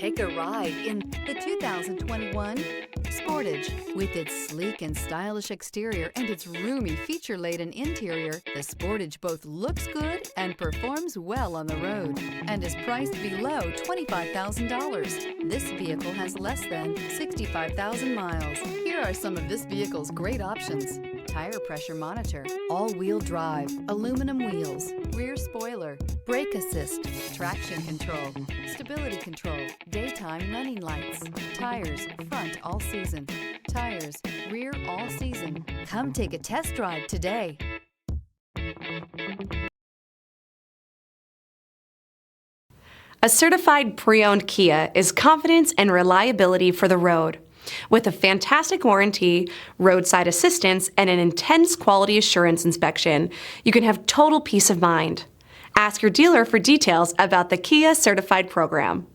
Take a ride in the 2021 Sportage. With its sleek and stylish exterior and its roomy, feature-laden interior, the Sportage both looks good and performs well on the road and is priced below $25,000. This vehicle has less than 65,000 miles. Here are some of this vehicle's great options: tire pressure monitor, all-wheel drive, aluminum wheels, rear spoiler, brake assist, traction control, stability control, daytime running lights, tires front all season, tires rear all season. Come take a test drive today. A certified pre-owned Kia is confidence and reliability for the road. With a fantastic warranty, roadside assistance, and an intense quality assurance inspection, you can have total peace of mind. Ask your dealer for details about the Kia Certified program.